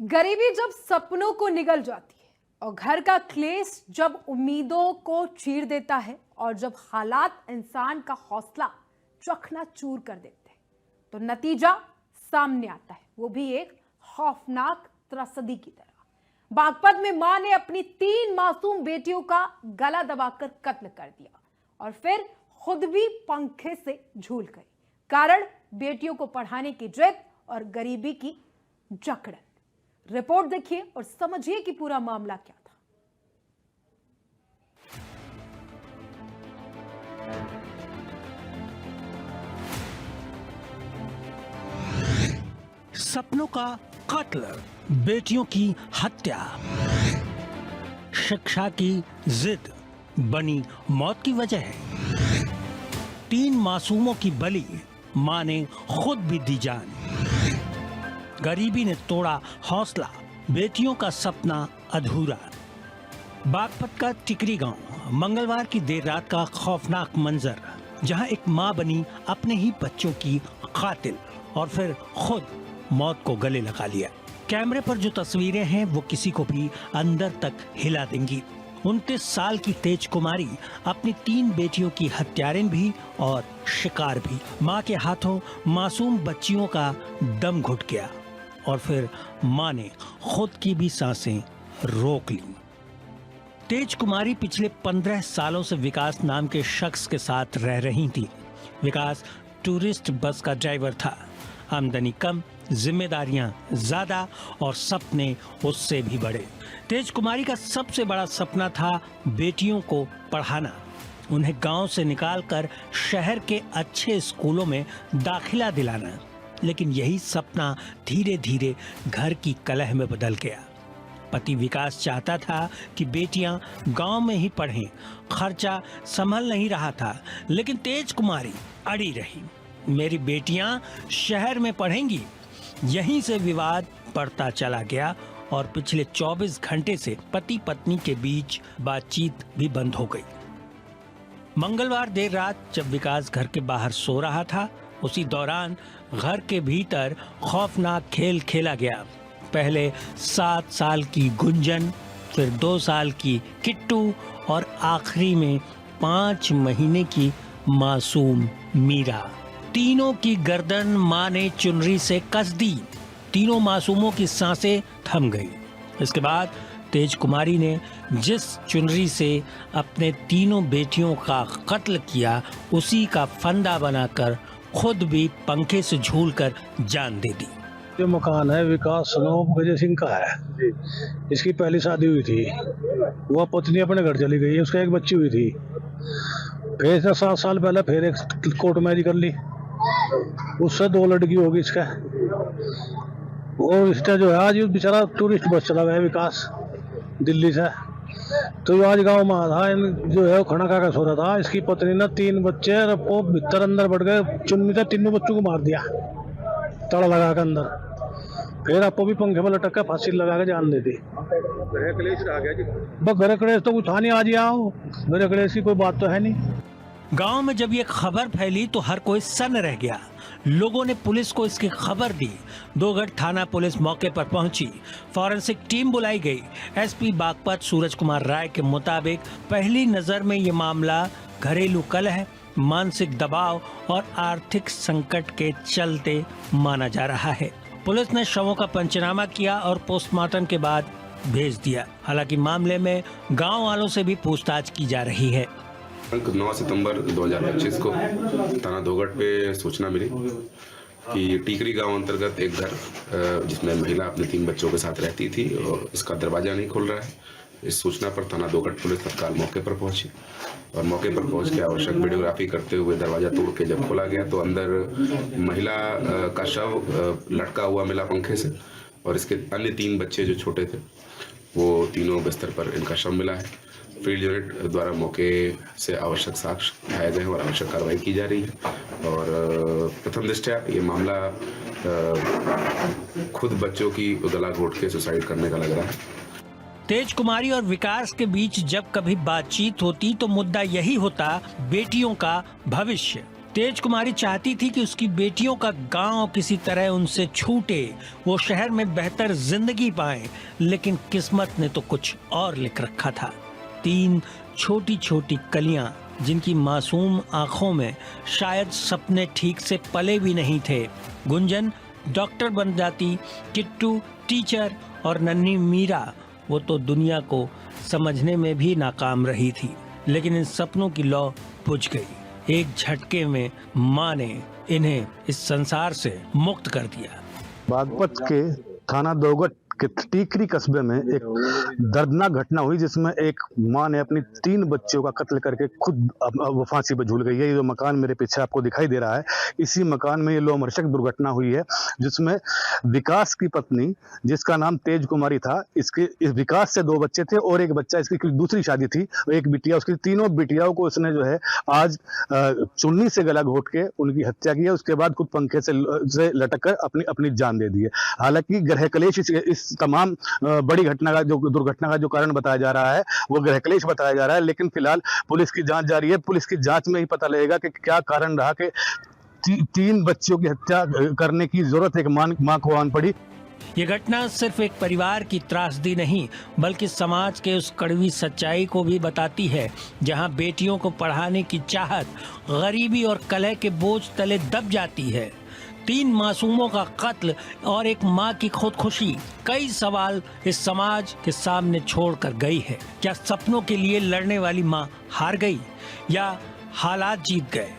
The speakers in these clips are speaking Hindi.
गरीबी जब सपनों को निगल जाती है और घर का क्लेश जब उम्मीदों को चीर देता है और जब हालात इंसान का हौसला चकनाचूर कर देते हैं तो नतीजा सामने आता है, वो भी एक खौफनाक त्रसदी की तरह। बागपत में मां ने अपनी 3 मासूम बेटियों का गला दबाकर कत्ल कर दिया और फिर खुद भी पंखे से झूल गई। कारण बेटियों को पढ़ाने की जिद और गरीबी की जकड़न। रिपोर्ट देखिए और समझिए कि पूरा मामला क्या था। सपनों का कत्ल, बेटियों की हत्या, शिक्षा की जिद बनी मौत की वजह। 3 मासूमों की बलि, मां ने खुद भी दी जान। गरीबी ने तोड़ा हौसला, बेटियों का सपना अधूरा। बागपत का टिकरी गांव, मंगलवार की देर रात का खौफनाक मंजर, जहां एक मां बनी अपने ही बच्चों की कातिल और फिर खुद मौत को गले लगा लिया। कैमरे पर जो तस्वीरें हैं वो किसी को भी अंदर तक हिला देंगी। 29 साल की तेज कुमारी अपनी 3 बेटियों की हत्यारिन भी और शिकार भी। मां के हाथों मासूम बच्चियों का दम घुट गया और फिर मां ने खुद की भी सांसें रोक ली। तेज कुमारी पिछले 15 सालों से विकास नाम के शख्स के साथ रह रही थी। विकास टूरिस्ट बस का ड्राइवर था। आमदनी कम, जिम्मेदारियां ज्यादा और सपने उससे भी बड़े। तेज कुमारी का सबसे बड़ा सपना था बेटियों को पढ़ाना, उन्हें गांव से निकालकर शहर के अच्छे स्कूलों में दाखिला दिलाना। लेकिन यही सपना धीरे धीरे घर की कलह में बदल गया। पति विकास चाहता था कि बेटियां गांव में ही पढ़ें, खर्चा संभल नहीं रहा था, लेकिन तेज कुमारी अड़ी रही, मेरी बेटियां शहर में पढ़ेंगी। यहीं से विवाद बढ़ता चला गया और पिछले 24 घंटे से पति पत्नी के बीच बातचीत भी बंद हो गई। मंगलवार देर रात जब विकास घर के बाहर सो रहा था, उसी दौरान घर के भीतर खौफनाक खेल खेला गया। पहले 7 साल की गुंजन, फिर 2 साल की किट्टू और आखिरी में 5 महीने की मासूम मीरा। तीनों की गर्दन मां ने चुनरी से कस दी। तीनों मासूमों की सांसें थम गई। इसके बाद तेज कुमारी ने जिस चुनरी से अपने तीनों बेटियों का कत्ल किया, उसी का फंदा बनाकर खुद भी पंखे से झूलकर जान दे दी। ये मकान है विकास सनोप गजय सिंह का है। इसकी पहली शादी हुई थी, वह पत्नी अपने घर चली गई, उसका एक बच्ची हुई थी। फिर 7 साल पहले फिर एक कोर्ट मैरिज कर ली, उससे 2 लड़की होगी इसका। और इसका जो है आज बेचारा टूरिस्ट बस चला गया विकास दिल्ली से, तो आज गांव में था, जो है खाना खा कर सो रहा था। इसकी पत्नी ने 3 बच्चे वो भीतर अंदर बढ़ गए, चुन्नी से तीनों बच्चों को मार दिया तड़ा लगा के अंदर। फिर आपको भी पंखे में लटक कर फांसी लगा के जान दे दी। बस घर कलेश तो कुछ था नहीं, आज आओ घर कलेश की कोई बात तो है नहीं। गांव में जब ये खबर फैली तो हर कोई सन्न रह गया। लोगों ने पुलिस को इसकी खबर दी। 2 गढ़ थाना पुलिस मौके पर पहुंची, फॉरेंसिक टीम बुलाई गई। एसपी बागपत सूरज कुमार राय के मुताबिक पहली नजर में ये मामला घरेलू कलह, मानसिक दबाव और आर्थिक संकट के चलते माना जा रहा है। पुलिस ने शवों का पंचनामा किया और पोस्टमार्टम के बाद भेज दिया। हालांकि मामले में गांव वालों से भी पूछताछ की जा रही है। 9 सितंबर 2025 को थाना दोगट पे सूचना मिली कि टीकरी गांव अंतर्गत एक घर जिसमें महिला अपने 3 बच्चों के साथ रहती थी और इसका दरवाजा नहीं खुल रहा है। इस सूचना पर थाना दोगट पुलिस तत्काल मौके पर पहुंची और मौके पर पहुंच के आवश्यक वीडियोग्राफी करते हुए दरवाजा तोड़ के जब खोला गया तो अंदर महिला का शव लटका हुआ मिला पंखे से और इसके अन्य 3 बच्चे जो छोटे थे वो तीनों बिस्तर पर इनका शव मिला है। फील्ड यूनिट द्वारा मौके से आवश्यक साक्ष्य उठाए गए और आवश्यक कार्रवाई की जा रही है। और प्रथम दृष्टया ये मामला खुद बच्चों की गला घोट के सुसाइड करने का लग रहा है। तेज कुमारी और विकास के बीच जब कभी बातचीत होती तो मुद्दा यही होता बेटियों का भविष्य। तेज कुमारी चाहती थी कि उसकी बेटियों का गांव किसी तरह उनसे छूटे, वो शहर में बेहतर जिंदगी पाए, लेकिन किस्मत ने तो कुछ और लिख रखा था। 3 छोटी छोटी कलियां जिनकी मासूम आंखों में शायद सपने ठीक से पले भी नहीं थे। गुंजन डॉक्टर बन जाती, किट्टू टीचर और नन्ही मीरा वो तो दुनिया को समझने में भी नाकाम रही थी। लेकिन इन सपनों की लौ बुझ गई। एक झटके में माँ ने इन्हें इस संसार से मुक्त कर दिया। बागपत के थाना दोगट के टीकरी कस्बे में एक दर्दनाक घटना हुई जिसमें एक मां ने अपनी 3 बच्चों का कत्ल करके खुद अब फांसी पर झूल गई है। ये जो मकान मेरे पीछे आपको दिखाई दे रहा है, इसी मकान में ये लोमहर्षक दुर्घटना हुई है, जिसमें विकास की पत्नी, जिसका नाम तेज कुमारी था, इस विकास से 2 बच्चे थे और एक बच्चा, इसकी दूसरी शादी थी, एक बिटिया, उसकी तीनों बिटियाओं को उसने जो है आज चुन्नी से गला घोट के उनकी हत्या की है। उसके बाद खुद पंखे से लटक कर अपनी जान दे दी है। हालांकि गृह कलेश इस तमाम बड़ी घटना का, जो दुर्घटना का जो कारण बताया जा रहा है, वो गृह कलेश बताया जा रहा है। लेकिन फिलहाल पुलिस की जांच जारी है। पुलिस की जांच में ही पता लगेगा कि क्या कारण रहा कि 3 बच्चों की हत्या करने की जरूरत एक मां को आन पड़ी। ये घटना सिर्फ एक परिवार की त्रासदी नहीं, बल्कि समाज के उस कड़वी सच्चाई को भी बताती है, जहां बेटियों को पढ़ाने की चाहत गरीबी और कलह के बोझ तले दब जाती है। 3 मासूमों का कत्ल और एक मां की खुदकुशी कई सवाल इस समाज के सामने छोड़कर गई है। क्या सपनों के लिए लड़ने वाली मां हार गई या हालात जीत गए?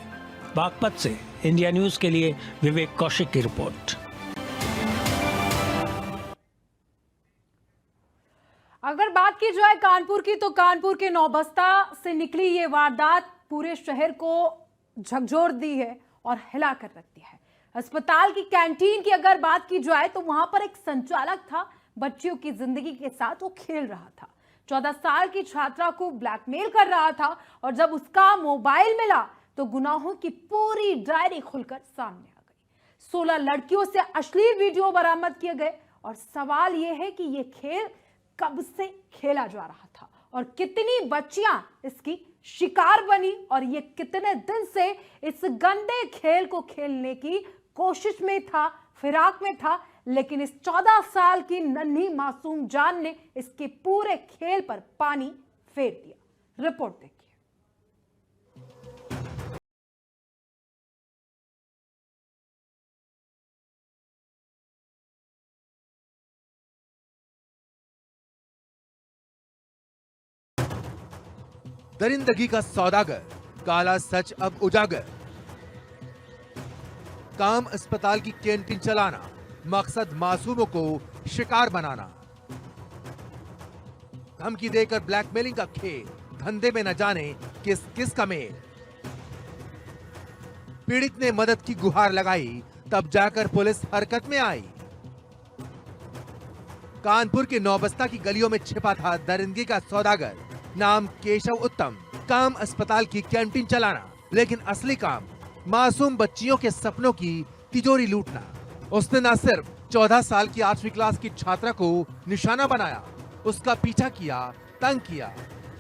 बागपत से इंडिया न्यूज के लिए विवेक कौशिक की रिपोर्ट। अगर बात की जाए कानपुर की, तो कानपुर के नौबस्ता से निकली ये वारदात पूरे शहर को झकझोर दी है और हिला कर रख दिया है। अस्पताल की कैंटीन की अगर बात की जाए तो वहां पर एक संचालक था, बच्चियों की जिंदगी के साथ वो खेल रहा था। 14 साल की छात्रा को ब्लैकमेल कर रहा था और जब उसका मोबाइल मिला तो गुनाहों की पूरी डायरी खुलकर सामने आ गई। 16 लड़कियों से अश्लील वीडियो बरामद किए गए और सवाल यह है कि यह खेल कब से खेला जा रहा था और कितनी बच्चियां इसकी शिकार बनी और ये कितने दिन से इस गंदे खेल को खेलने की कोशिश में था, फिराक में था। लेकिन इस 14 साल की नन्ही मासूम जान ने इसके पूरे खेल पर पानी फेर दिया। रिपोर्ट देखिए। दरिंदगी का सौदागर, काला सच अब उजागर। काम अस्पताल की कैंटीन चलाना, मकसद मासूमों को शिकार बनाना। धमकी देकर ब्लैकमेलिंग का खेल, धंधे में न जाने किस किस का मेल। पीड़ित ने मदद की गुहार लगाई, तब जाकर पुलिस हरकत में आई। कानपुर के नौबस्ता की गलियों में छिपा था दरिंदगी का सौदागर, नाम केशव उत्तम। काम अस्पताल की कैंटीन चलाना, लेकिन असली काम मासूम बच्चियों के सपनों की तिजोरी लूटना। उसने न सिर्फ 14 साल की 8वीं क्लास की छात्रा को निशाना बनाया, उसका पीछा किया, तंग किया,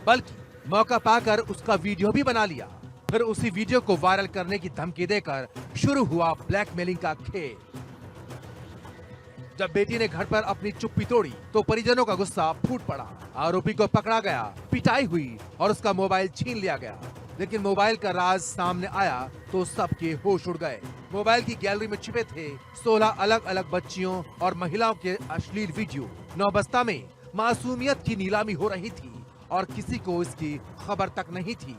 बल्कि मौका पाकर उसका वीडियो भी बना लिया। फिर उसी वीडियो को वायरल करने की धमकी देकर शुरू हुआ ब्लैकमेलिंग का खेल। जब बेटी ने घर पर अपनी चुप्पी तोड़ी तो परिजनों का गुस्सा फूट पड़ा। आरोपी को पकड़ा गया, पिटाई हुई और उसका मोबाइल छीन लिया गया। लेकिन मोबाइल का राज सामने आया तो सबके होश उड़ गए। मोबाइल की गैलरी में छिपे थे 16 अलग अलग बच्चियों और महिलाओं के अश्लील वीडियो। नौबस्ता में मासूमियत की नीलामी हो रही थी और किसी को इसकी खबर तक नहीं थी।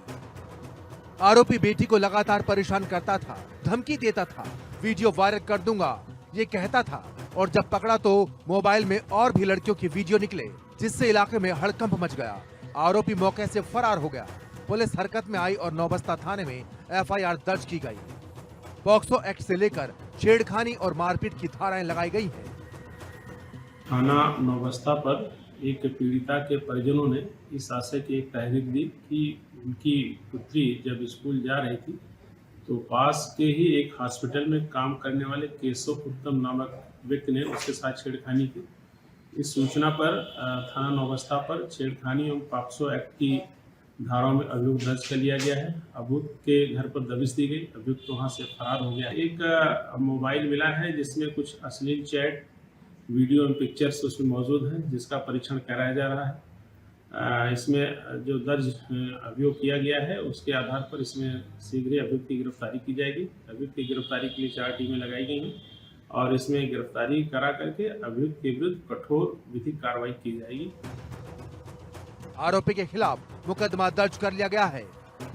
आरोपी बेटी को लगातार परेशान करता था, धमकी देता था, वीडियो वायरल कर दूंगा ये कहता था। और जब पकड़ा तो मोबाइल में और भी लड़कियों के वीडियो निकले, जिससे इलाके में हड़कंप मच गया। आरोपी मौके से फरार हो गया। पुलिस हरकत में आई और नौबस्ता थाने में एफआईआर दर्ज की गई। पॉक्सो एक्ट से लेकर छेड़खानी और मारपीट की धाराएं लगाई गई है। थाना नौबस्ता पर एक पीड़िता के परिजनों ने इस आशय की एक तहरीर दी कि उनकी पुत्री जब स्कूल जा रही थी तो पास के ही एक हॉस्पिटल में काम करने वाले केशव उत्तम नामक व्यक्ति ने उसके साथ छेड़खानी की। इस सूचना पर थाना नौबस्ता पर छेड़खानी एवं पॉक्सो एक्ट की धाराओं में अभियोग दर्ज कर लिया गया है। अभियुक्त के घर पर दबिश दी गई, अभियुक्त तो वहाँ से फरार हो गया। एक मोबाइल मिला है जिसमें कुछ अश्लील चैट, वीडियो और पिक्चर्स उसमें मौजूद हैं, जिसका परीक्षण कराया जा रहा है। इसमें जो दर्ज अभियोग किया गया है उसके आधार पर इसमें शीघ्र ही अभियुक्त की गिरफ्तारी की जाएगी। अभियुक्त की गिरफ्तारी के लिए 4 टीमें लगाई गई हैं और इसमें गिरफ्तारी करा करके अभियुक्त के विरुद्ध कठोर विधिक कार्रवाई की जाएगी। आरोपी के खिलाफ मुकदमा दर्ज कर लिया गया है।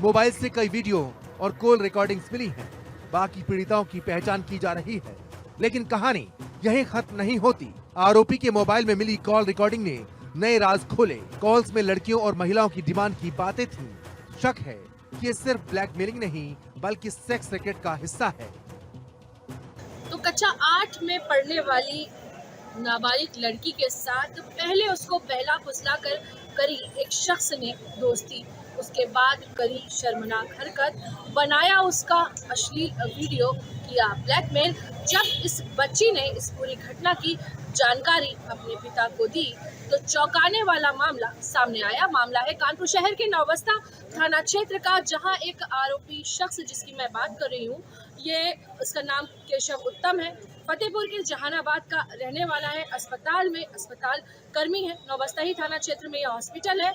मोबाइल से कई वीडियो और कॉल रिकॉर्डिंग्स मिली हैं। बाकी पीड़िताओं की पहचान की जा रही है, लेकिन कहानी यहीं खत्म नहीं होती। आरोपी के मोबाइल में मिली कॉल रिकॉर्डिंग ने नए राज खोले। कॉल्स में लड़कियों और महिलाओं की डिमांड की बातें थीं। शक है कि ये सिर्फ ब्लैकमेलिंग नहीं बल्कि सेक्स रैकेट का हिस्सा है। तो कक्षा 8 में पढ़ने वाली नाबालिग लड़की के साथ पहले उसको बहला फुसला कर करी एक शख्स ने दोस्ती, उसके बाद करी शर्मनाक हरकत, बनाया उसका अश्लील वीडियो, किया ब्लैकमेल। जब इस बच्ची ने इस पूरी घटना की जानकारी अपने पिता को दी तो चौंकाने वाला मामला सामने आया। मामला है कानपुर शहर के नौबस्ता थाना क्षेत्र का, जहां एक आरोपी शख्स जिसकी मैं बात कर रही हूं, ये उसका नाम केशव उत्तम है, फतेहपुर के जहानाबाद का रहने वाला है। अस्पताल कर्मी है। नौबस्ता ही थाना क्षेत्र में यह हॉस्पिटल है।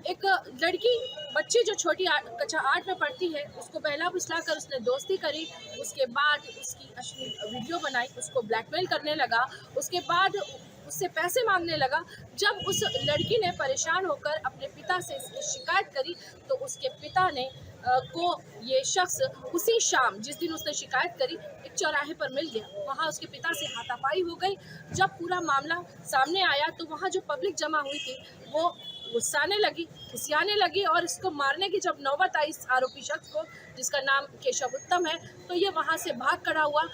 एक लड़की बच्ची जो छोटी कक्षा 8 में पढ़ती है, उसको बहला फुसला कर उसने दोस्ती करी। उसके बाद उसकी अश्लील वीडियो बनाई, उसको ब्लैकमेल करने लगा, उसके बाद उससे पैसे मांगने लगा। जब उस लड़की ने परेशान होकर अपने पिता से इसकी शिकायत करी तो उसके पिता ने को ये शख्स उसी शाम जिस दिन उसने शिकायत करी एक चौराहे पर मिल गया। वहाँ उसके पिता से हाथापाई हो गई। जब पूरा मामला सामने आया तो वहाँ जो पब्लिक जमा हुई थी वो गुस्साने लगी, खिसियाने लगी और इसको मारने की जब नौबत आई इस आरोपी शख्स को, जिसका नाम केशव उत्तम है, तो ये वहाँ से भाग खड़ा हुआ।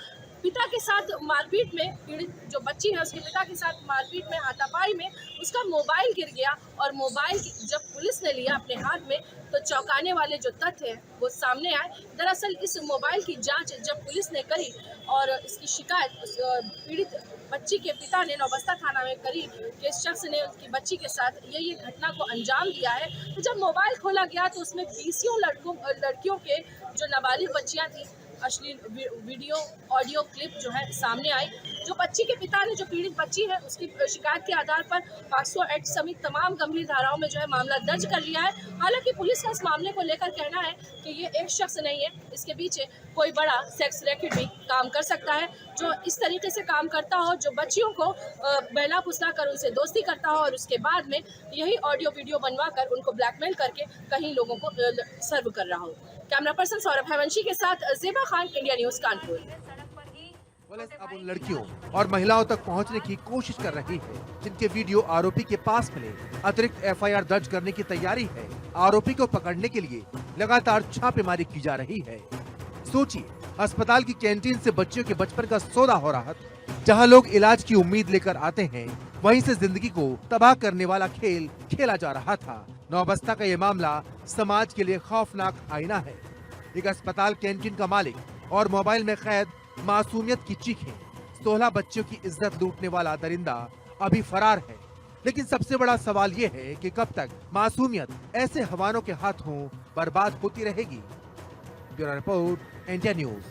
पिता के साथ मारपीट में, पीड़ित जो बच्ची है उसके पिता के साथ मारपीट में, हाथापाई में उसका मोबाइल गिर गया और मोबाइल जब पुलिस ने लिया अपने हाथ में तो चौंकाने वाले जो तथ्य हैं वो सामने आए। दरअसल इस मोबाइल की जांच जब पुलिस ने करी और इसकी शिकायत उस पीड़ित बच्ची के पिता ने नौबस्ता थाना में करी कि इस शख्स ने उसकी बच्ची के साथ ये घटना को अंजाम दिया है। तो जब मोबाइल खोला गया तो उसमें 20 लड़कियों के जो नाबालिग बच्चियां थी, अश्लील वीडियो ऑडियो क्लिप जो है सामने आई। जो बच्ची के पिता ने, जो पीड़ित बच्ची है, उसकी शिकायत के आधार पर 500 एक्ट समेत तमाम गंभीर धाराओं में जो है मामला दर्ज कर लिया है। हालांकि पुलिस का इस मामले को लेकर कहना है कि ये एक शख्स नहीं है, इसके पीछे कोई बड़ा सेक्स रैकेट भी काम कर सकता है जो इस तरीके से काम करता हो, जो बच्चियों को बहला फुसला कर उनसे दोस्ती करता हो और उसके बाद में यही ऑडियो वीडियो बनवा कर उनको ब्लैकमेल करके कहीं लोगों को सर्व कर रहा हो। कैमरा पर्सन सौरभ हैवंशी के साथ जेबा Khan, India news Kanpur. Police अब उन लड़कियों और महिलाओं तक पहुंचने की कोशिश कर रही है जिनके वीडियो आरोपी के पास मिले। अतिरिक्त एफआईआर दर्ज करने की तैयारी है। आरोपी को पकड़ने के लिए लगातार छापेमारी की जा रही है। सोचिए, अस्पताल की कैंटीन से बच्चियों के बचपन का सौदा हो रहा था। जहां लोग इलाज की उम्मीद लेकर आते हैं, वहीं से जिंदगी को तबाह करने वाला खेल खेला जा रहा था। नौबस्ता का ये मामला समाज के लिए खौफनाक आईना है। एक अस्पताल कैंटीन का मालिक और मोबाइल में कैद मासूमियत की चीखें। 16 बच्चों की इज्जत लूटने वाला दरिंदा अभी फरार है। लेकिन सबसे बड़ा सवाल ये है कि कब तक मासूमियत ऐसे हवानों के हाथों बर्बाद होती रहेगी। Bureau report, India news.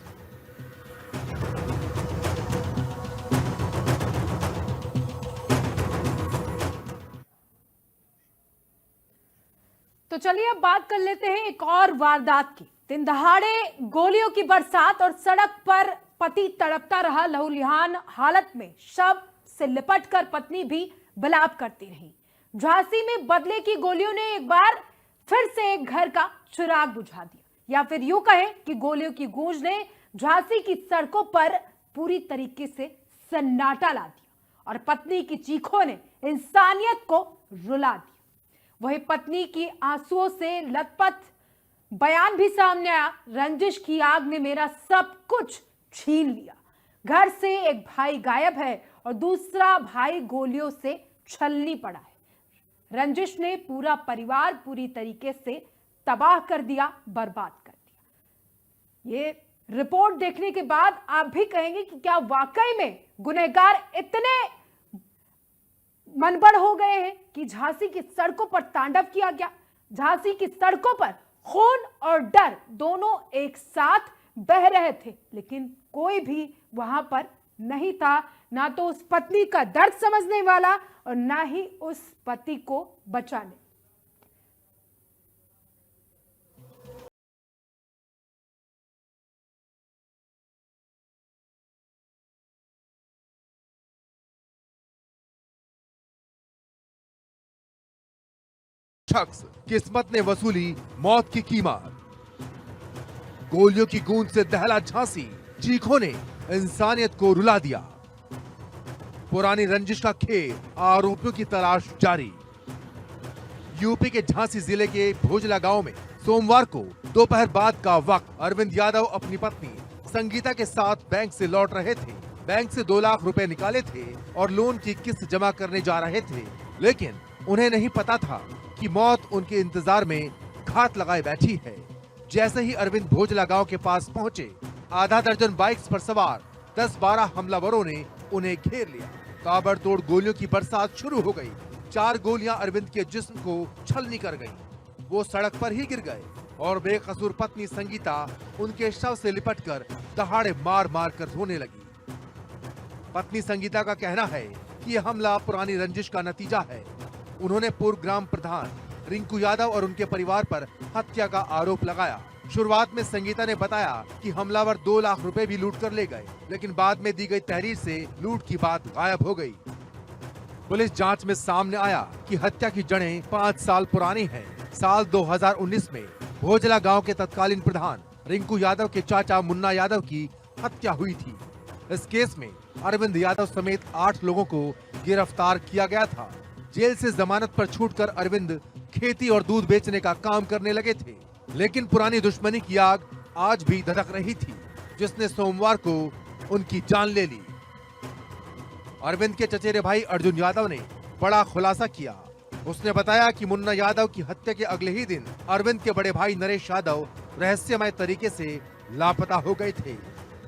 तो चलिए अब बात कर लेते हैं एक और वारदात की। दिन दहाड़े गोलियों की बरसात और सड़क पर पति तड़पता रहा। लहूलुहान हालत में शव से लिपटकर पत्नी भी विलाप करती रही। झांसी में बदले की गोलियों ने एक बार फिर से एक घर का चिराग बुझा दिया, या फिर यूं कहे कि गोलियों की गूंज ने झांसी की सड़कों पर पूरी तरीके से सन्नाटा ला दिया और पत्नी की चीखों ने इंसानियत को रुला दिया। वही पत्नी की आंसुओं से लथपथ बयान भी सामने आया। रंजिश की आग ने मेरा सब कुछ छीन लिया। घर से एक भाई गायब है और दूसरा भाई गोलियों से छलनी पड़ा है। रंजिश ने पूरा परिवार पूरी तरीके से तबाह कर दिया, बर्बाद कर दिया। ये रिपोर्ट देखने के बाद आप भी कहेंगे कि क्या वाकई में गुनहगार इतने मनबड़ हो गए हैं कि झांसी की सड़कों पर तांडव किया गया। झांसी की सड़कों पर खून और डर दोनों एक साथ बह रहे थे, लेकिन कोई भी वहां पर नहीं था, ना तो उस पत्नी का दर्द समझने वाला और ना ही उस पति को बचाने। शख्स किस्मत ने वसूली मौत की कीमत। गोलियों की गूंज से दहला झांसी, चीखों ने इंसानियत को रुला दिया। पुरानी रंजिश का खेल, आरोपियों की तलाश जारी। यूपी के झांसी जिले के भोजला गांव में सोमवार को दोपहर बाद का वक्त अरविंद यादव अपनी पत्नी संगीता के साथ बैंक से लौट रहे थे। बैंक से 2 लाख रुपए निकाले थे और लोन की किस्त जमा करने जा रहे थे, लेकिन उन्हें नहीं पता था कि मौत उनके इंतजार में घात लगाए बैठी है। जैसे ही अरविंद भोजला गांव के पास पहुंचे, आधा दर्जन बाइक्स पर सवार 10-12 हमलावरों ने उन्हें घेर लिया। ताबड़तोड़ गोलियों की बरसात शुरू हो गई। 4 गोलियां अरविंद के जिस्म को छलनी कर गईं। वो सड़क पर ही गिर गए और बेकसूर पत्नी संगीता उनके शव से लिपटकर दहाड़े मार मार कर रोने लगी। पत्नी संगीता का कहना है कि यह हमला पुरानी रंजिश का नतीजा है। उन्होंने पूर्व ग्राम प्रधान रिंकू यादव और उनके परिवार पर हत्या का आरोप लगाया। शुरुआत में संगीता ने बताया कि हमलावर 2 लाख रुपए भी लूट कर ले गए, लेकिन बाद में दी गई तहरीर से लूट की बात गायब हो गई। पुलिस जांच में सामने आया कि हत्या की जड़ें 5 साल पुरानी हैं। साल 2019 में भोजला गांव के तत्कालीन प्रधान रिंकू यादव के चाचा मुन्ना यादव की हत्या हुई थी। इस केस में अरविंद यादव समेत 8 लोगों को गिरफ्तार किया गया था। जेल से जमानत पर छूटकर अरविंद खेती और दूध बेचने का काम करने लगे थे, लेकिन पुरानी दुश्मनी की आग आज भी धधक रही थी, जिसने सोमवार को उनकी जान ले ली। अरविंद के चचेरे भाई अर्जुन यादव ने बड़ा खुलासा किया। उसने बताया कि मुन्ना यादव की हत्या के अगले ही दिन अरविंद के बड़े भाई नरेश यादव रहस्यमय तरीके से लापता हो गए थे।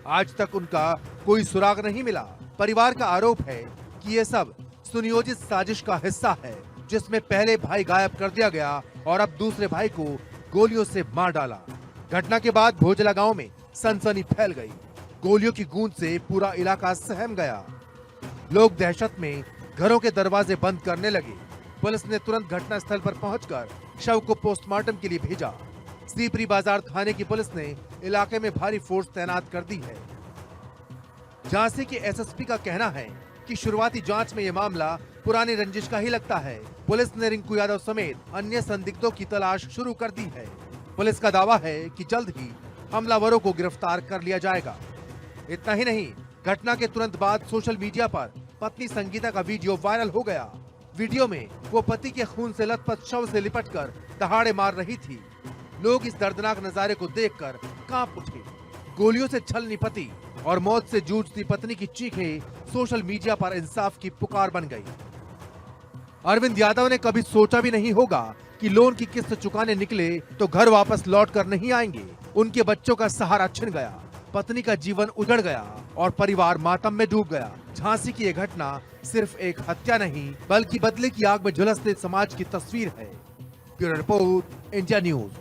आज तक उनका कोई सुराग नहीं मिला। परिवार का आरोप है कि ये सब सुनियोजित साजिश का हिस्सा है, जिसमें पहले भाई गायब कर दिया गया और अब दूसरे भाई को गोलियों से मार डाला। घटना के बाद भोजला गांव में सनसनी फैल गई। गोलियों की गूंज से पूरा इलाका सहम गया। लोग दहशत में घरों के दरवाजे बंद करने लगे। पुलिस ने तुरंत घटना स्थल पर पहुंचकर शव को पोस्टमार्टम के लिए भेजा। सीपरी बाजार थाने की पुलिस ने इलाके में भारी फोर्स तैनात कर दी है। झांसी के एसएसपी का कहना है कि शुरुआती जांच में ये मामला पुरानी रंजिश का ही लगता है। पुलिस ने रिंकू यादव समेत अन्य संदिग्धों की तलाश शुरू कर दी है। पुलिस का दावा है कि जल्द ही हमलावरों को गिरफ्तार कर लिया जाएगा। इतना ही नहीं, घटना के तुरंत बाद सोशल मीडिया पर पत्नी संगीता का वीडियो वायरल हो गया। वीडियो में वो पति के खून से लथपथ शव से लिपटकर दहाड़े मार रही थी। लोग इस दर्दनाक नजारे को देखकर कांप उठे। गोलियों से छलनी पति और मौत से जूझती पत्नी की चीखें सोशल मीडिया पर इंसाफ की पुकार बन गई। अरविंद यादव ने कभी सोचा भी नहीं होगा कि लोन की किस्त चुकाने निकले तो घर वापस लौट कर नहीं आएंगे। उनके बच्चों का सहारा छिन गया, पत्नी का जीवन उजड़ गया और परिवार मातम में डूब गया। झांसी की ये घटना सिर्फ एक हत्या नहीं, बल्कि बदले की आग में झुलसते समाज की तस्वीर है। Bureau report, India news.